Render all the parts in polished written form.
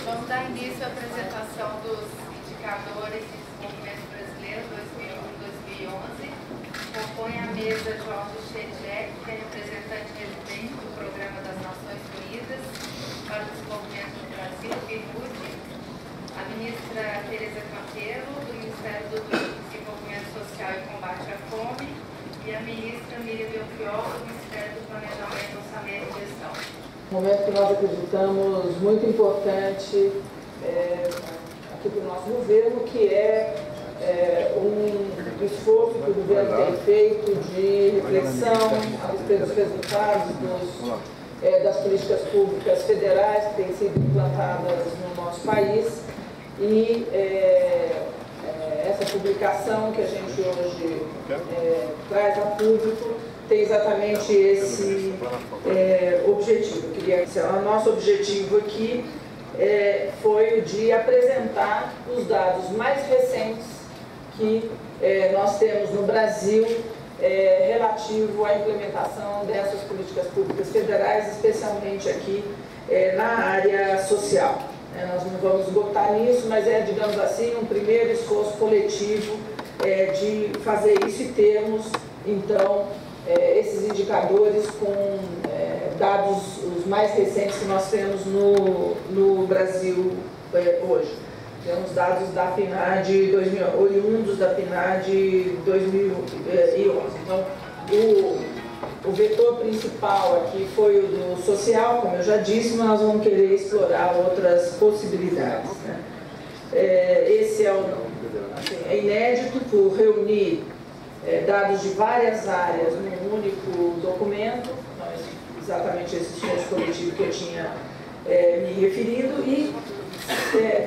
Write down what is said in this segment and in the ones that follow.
Vamos dar início à apresentação dos indicadores de desenvolvimento brasileiro 2001-2011. Compõe a mesa Jorge Chedek, que é representante residente do Programa das Nações Unidas para o Desenvolvimento do Brasil, PNUD, a ministra Tereza Campeiro, do Ministério do Desenvolvimento Social e Combate à Fome, e a ministra Miriam Belchior, do Ministério do Planejamento, Orçamento e Gestão. Um momento que nós acreditamos muito importante aqui para o nosso governo, que é um esforço que o governo tem feito de reflexão a respeito dos resultados das políticas públicas federais que têm sido implantadas no nosso país e essa publicação que a gente hoje traz a público tem exatamente esse objetivo. O nosso objetivo aqui foi o de apresentar os dados mais recentes que nós temos no Brasil relativo à implementação dessas políticas públicas federais, especialmente aqui na área social. Nós não vamos esgotar nisso, mas digamos assim, um primeiro esforço coletivo de fazer isso e termos, então, esses indicadores com dados os mais recentes que nós temos no Brasil hoje. Temos dados da PNAD oriundos da PNAD 2011. Então, o vetor principal aqui foi o do social, como eu já disse, mas nós vamos querer explorar outras possibilidades, né? Esse é inédito por reunir dados de várias áreas num único documento, exatamente esse esforço coletivo que eu tinha me referido, e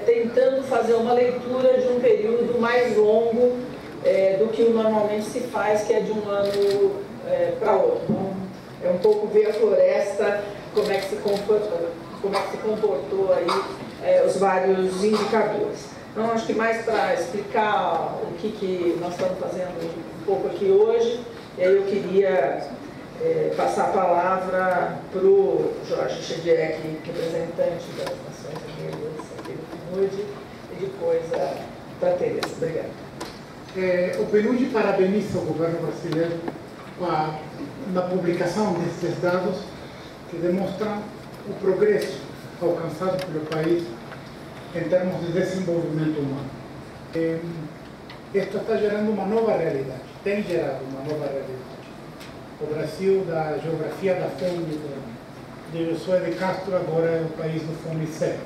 tentando fazer uma leitura de um período mais longo do que normalmente se faz, que é de um ano para outro. Então, é um pouco ver a floresta, como é que se comportou aí os vários indicadores. Então, acho que mais para explicar o que nós estamos fazendo um pouco aqui hoje, eu queria passar a palavra para o Jorge Chedek, representante das Nações Unidas aqui do PNUD, e depois para a Tereza. Obrigada. O PNUD parabeniza o governo brasileiro na publicação desses dados que demonstram o progresso alcançado pelo país em termos de desenvolvimento humano. Isto está gerando uma nova realidade, tem gerado uma nova realidade. O Brasil, da geografia da fome de Josué de Castro, agora é o país do fome zero.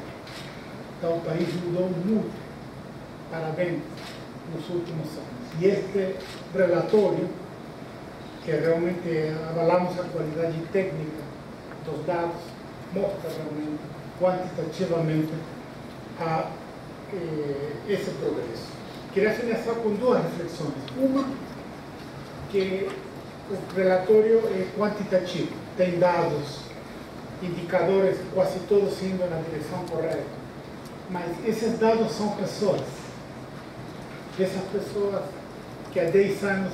Então o país mudou muito para bem nos últimos anos. E este relatório, que realmente avalamos a qualidade técnica dos dados, mostra realmente, quantitativamente, esse progresso. Queria finalizar com duas reflexões. Uma, que o relatório é quantitativo, tem dados, indicadores, quase todos indo na direção correta, mas esses dados são pessoas. Essas pessoas que há 10 anos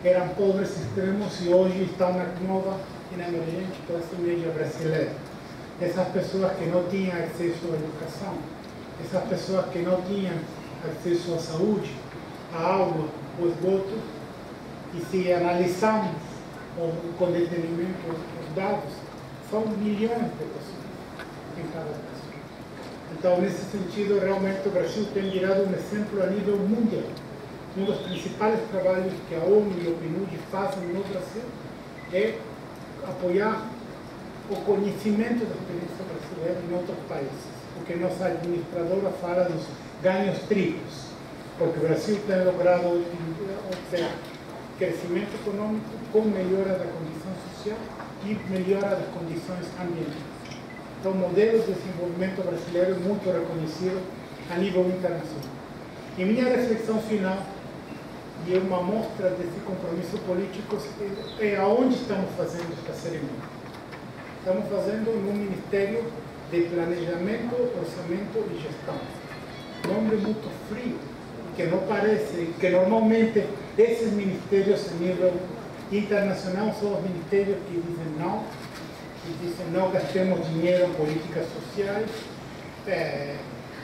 eram pobres extremos e hoje estão na nova e na emergente classe média brasileira. Essas pessoas que não tinham acesso à educação, essas pessoas que não tinham acesso à saúde, à água, ao esgoto, e se analisarmos com detenimento os dados, são milhões de pessoas em cada caso. Então, nesse sentido, realmente o Brasil tem virado um exemplo a nível mundial. Um dos principais trabalhos que a ONU e o PNUD fazem no Brasil é apoiar o conhecimento da experiência brasileira em outros países. Porque nossa administradora fala dos ganhos triplos, porque o Brasil tem logrado crescimento econômico com melhora da condição social e melhora das condições ambientais. Então, o modelo de desenvolvimento brasileiro é muito reconhecido a nível internacional. E minha reflexão final, e é uma amostra desse compromisso político, é aonde estamos fazendo esta cerimônia. Estamos fazendo no Ministério de Planejamento, Orçamento e Gestão. Nome muito frio, que não parece, que normalmente esses ministérios a nível internacional são os ministérios que dizem não gastemos dinheiro em políticas sociais,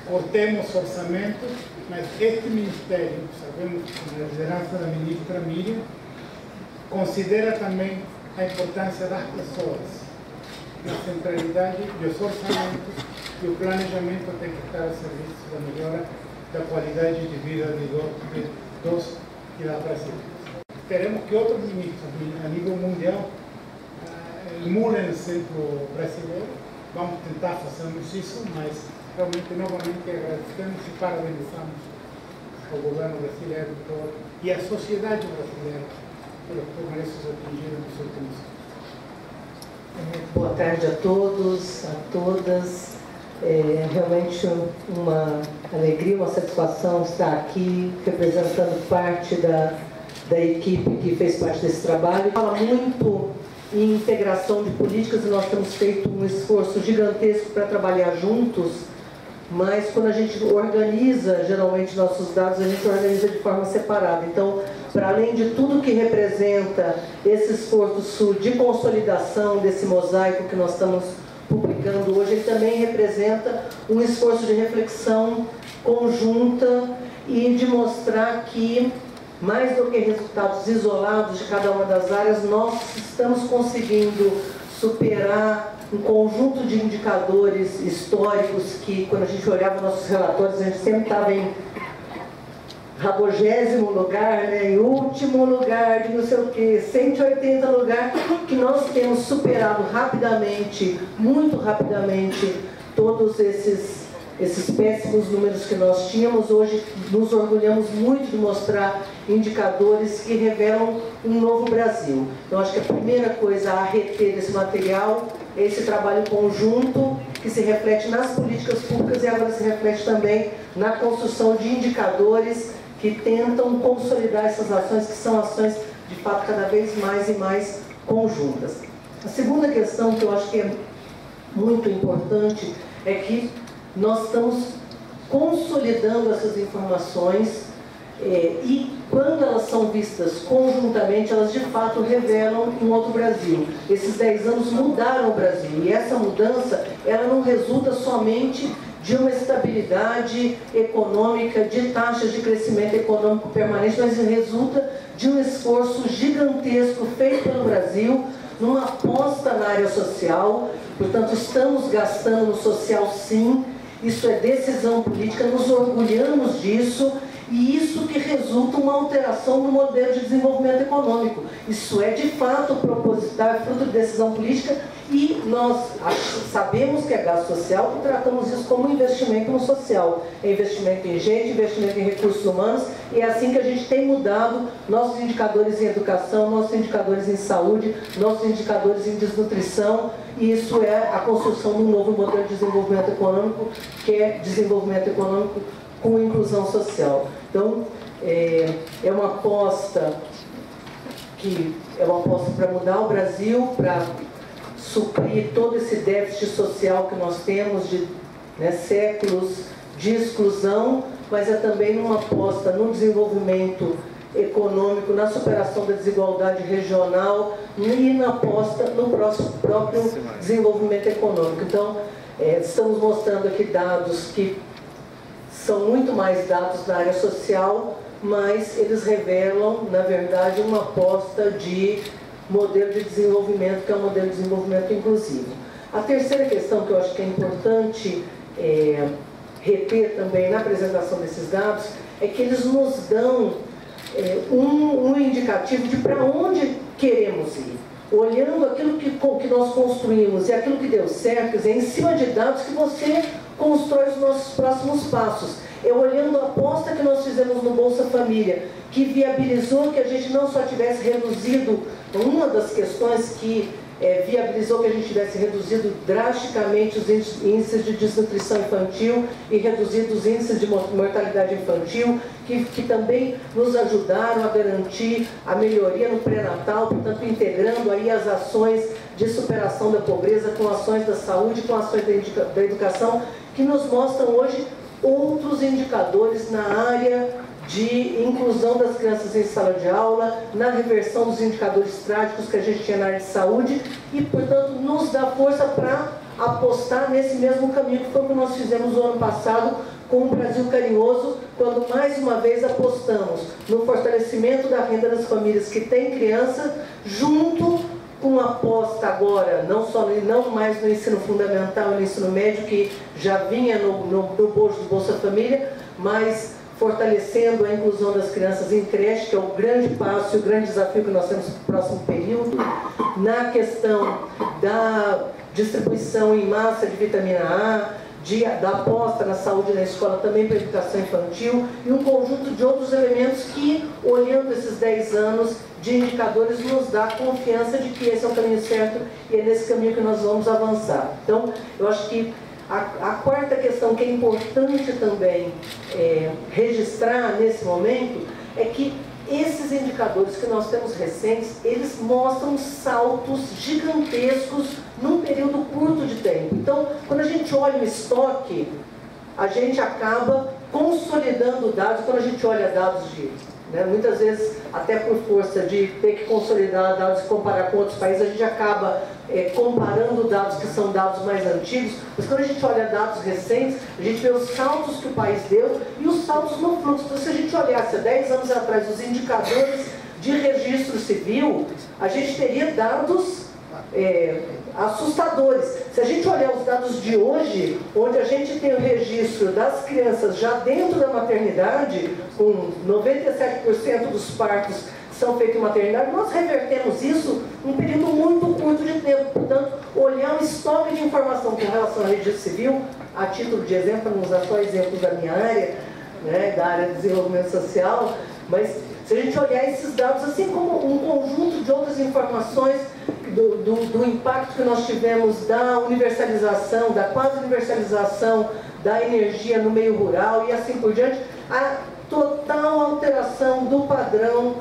cortemos orçamento, mas este Ministério, sabemos que com a liderança da ministra Miriam, considera também a importância das pessoas, na centralidade dos orçamentos, e o planejamento tem que estar a serviço da melhora da qualidade de vida dos e da brasileiros. Queremos que outros ministros, a nível mundial, emulem o exemplo brasileiro. Vamos tentar fazermos isso, mas realmente, novamente, agradecemos e parabenizamos ao governo brasileiro e à sociedade brasileira pelos progressos atingidos nos últimos anos. Boa tarde a todos, a todas. É realmente uma alegria, uma satisfação estar aqui representando parte da equipe que fez parte desse trabalho. Fala muito em integração de políticas e nós temos feito um esforço gigantesco para trabalhar juntos, mas quando a gente organiza, geralmente, nossos dados, a gente organiza de forma separada. Então, para além de tudo que representa esse esforço de consolidação desse mosaico que nós estamos publicando hoje, ele também representa um esforço de reflexão conjunta e de mostrar que, mais do que resultados isolados de cada uma das áreas, nós estamos conseguindo superar um conjunto de indicadores históricos que, quando a gente olhava nossos relatórios, a gente sempre estava em 40º lugar, né, em último lugar de não sei o que, 180 lugar, que nós temos superado rapidamente, muito rapidamente, todos esses péssimos números que nós tínhamos. Hoje nos orgulhamos muito de mostrar indicadores que revelam um novo Brasil. Então, acho que a primeira coisa a reter desse material é esse trabalho conjunto que se reflete nas políticas públicas e agora se reflete também na construção de indicadores que tentam consolidar essas ações, que são ações, de fato, cada vez mais e mais conjuntas. A segunda questão que eu acho que é muito importante é que nós estamos consolidando essas informações e, quando elas são vistas conjuntamente, elas de fato revelam um outro Brasil. Esses 10 anos mudaram o Brasil e essa mudança, ela não resulta somente de uma estabilidade econômica, de taxas de crescimento econômico permanente, mas resulta de um esforço gigantesco feito pelo Brasil numa aposta na área social. Portanto, estamos gastando no social, sim. Isso é decisão política, nos orgulhamos disso, e isso que resulta uma alteração no modelo de desenvolvimento econômico. Isso é, de fato, proposital, é fruto de decisão política, e nós sabemos que é gasto social e tratamos isso como investimento no social. É investimento em gente, investimento em recursos humanos, e é assim que a gente tem mudado nossos indicadores em educação, nossos indicadores em saúde, nossos indicadores em desnutrição, e isso é a construção de um novo modelo de desenvolvimento econômico, que é desenvolvimento econômico com inclusão social. Então, é uma aposta para mudar o Brasil, para suprir todo esse déficit social que nós temos de séculos de exclusão, mas é também uma aposta no desenvolvimento econômico, na superação da desigualdade regional e na aposta no próprio desenvolvimento econômico. Então, estamos mostrando aqui dados que são muito mais dados na área social, mas eles revelam, na verdade, uma aposta de modelo de desenvolvimento, que é um modelo de desenvolvimento inclusivo. A terceira questão que eu acho que é importante reter também na apresentação desses dados é que eles nos dão um indicativo de para onde queremos ir. Olhando aquilo que nós construímos e aquilo que deu certo, em cima de dados que você constrói os nossos próximos passos. Olhando a aposta que nós fizemos no Bolsa Família, que viabilizou que a gente não só tivesse reduzido, uma das questões que viabilizou que a gente tivesse reduzido drasticamente os índices de desnutrição infantil e reduzido os índices de mortalidade infantil, que também nos ajudaram a garantir a melhoria no pré-natal, portanto, integrando aí as ações de superação da pobreza com ações da saúde, com ações da educação, que nos mostram hoje outros indicadores na área de inclusão das crianças em sala de aula, na reversão dos indicadores trágicos que a gente tinha na área de saúde e, portanto, nos dá força para apostar nesse mesmo caminho que foi o que nós fizemos no ano passado com o Brasil Carinhoso, quando mais uma vez apostamos no fortalecimento da renda das famílias que têm criança, junto com a aposta agora, não mais no ensino fundamental e no ensino médio, que já vinha no bojo do Bolsa Família, mas fortalecendo a inclusão das crianças em creche, que é o grande passo e o grande desafio que nós temos no próximo período, na questão da distribuição em massa de vitamina A, da aposta na saúde na escola, também para a educação infantil, e um conjunto de outros elementos que, olhando esses 10 anos de indicadores, nos dá confiança de que esse é o caminho certo e é nesse caminho que nós vamos avançar. Então, eu acho que a quarta questão que é importante também registrar nesse momento é que esses indicadores que nós temos recentes, eles mostram saltos gigantescos num período curto de tempo. Então, quando a gente olha o estoque, a gente acaba consolidando dados. Quando a gente olha dados muitas vezes, até por força de ter que consolidar dados e comparar com outros países, a gente acaba comparando dados que são dados mais antigos, mas quando a gente olha dados recentes, a gente vê os saltos que o país deu e os saltos no fluxo. Então, se a gente olhasse há 10 anos atrás os indicadores de registro civil, a gente teria dados assustadores. Se a gente olhar os dados de hoje, onde a gente tem o registro das crianças já dentro da maternidade, com 97% dos partos que são feitos em maternidade, nós revertemos isso num período muito curto de tempo. Portanto, olhar o estoque de informação com relação ao registro civil, a título de exemplo, para não usar só exemplos da minha área, da área de desenvolvimento social, mas se a gente olhar esses dados, assim como um conjunto de outras informações do impacto que nós tivemos da universalização, da quase universalização da energia no meio rural e assim por diante, a total alteração do padrão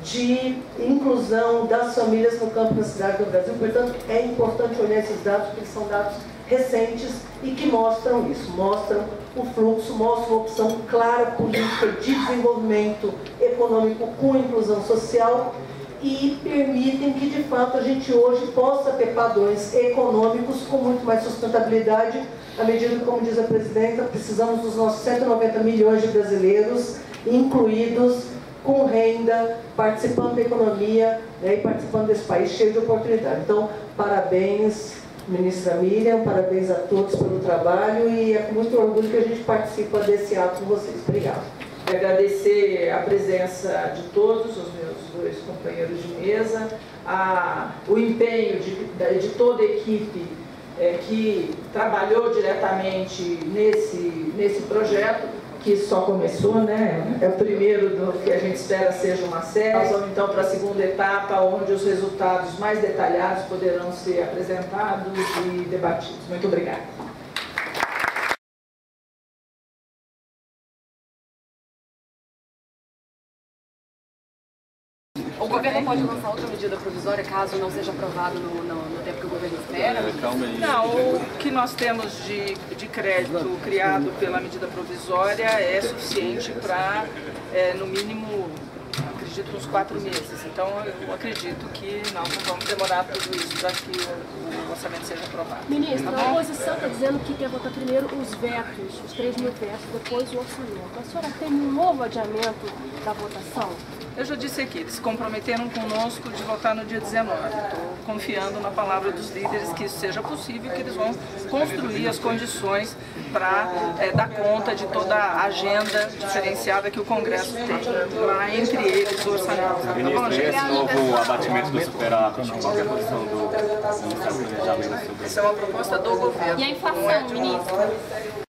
de inclusão das famílias no campo e na cidade do Brasil. Portanto, é importante olhar esses dados, porque eles são dados recentes e que mostram isso, mostram o fluxo, mostram uma opção clara política de desenvolvimento econômico com inclusão social e permitem que, de fato, a gente hoje possa ter padrões econômicos com muito mais sustentabilidade, à medida que, como diz a presidenta, precisamos dos nossos 190 milhões de brasileiros incluídos, com renda, participando da economia, e participando desse país cheio de oportunidade. Então, parabéns, ministra Miriam, parabéns a todos pelo trabalho e é com muito orgulho que a gente participa desse ato com vocês. Obrigada. Agradecer a presença de todos os meus dois companheiros de mesa, o empenho de toda a equipe que trabalhou diretamente nesse projeto, que só começou, né? É o primeiro do que a gente espera seja uma série. Nós vamos então para a segunda etapa, onde os resultados mais detalhados poderão ser apresentados e debatidos. Muito obrigada. O governo pode lançar outra medida provisória caso não seja aprovado no tempo que o governo espera? Não, o que nós temos de crédito criado pela medida provisória é suficiente para, no mínimo, acredito, uns 4 meses. Então, eu acredito que nós não vamos demorar tudo isso para que o orçamento seja aprovado. Ministra, a oposição está dizendo que quer votar primeiro os vetos, os 3.000 vetos, depois o orçamento. A senhora tem um novo adiamento da votação? Eu já disse aqui, eles se comprometeram conosco de votar no dia 19. Estou confiando na palavra dos líderes que isso seja possível e que eles vão construir as condições para dar conta de toda a agenda diferenciada que o Congresso tem, lá entre eles o orçamento. Tá bom, gente? Esse novo abatimento do superávit, qual é a posição do Ministério do Planejamento sobre isso? Essa é uma proposta do governo. E a inflação, ministro?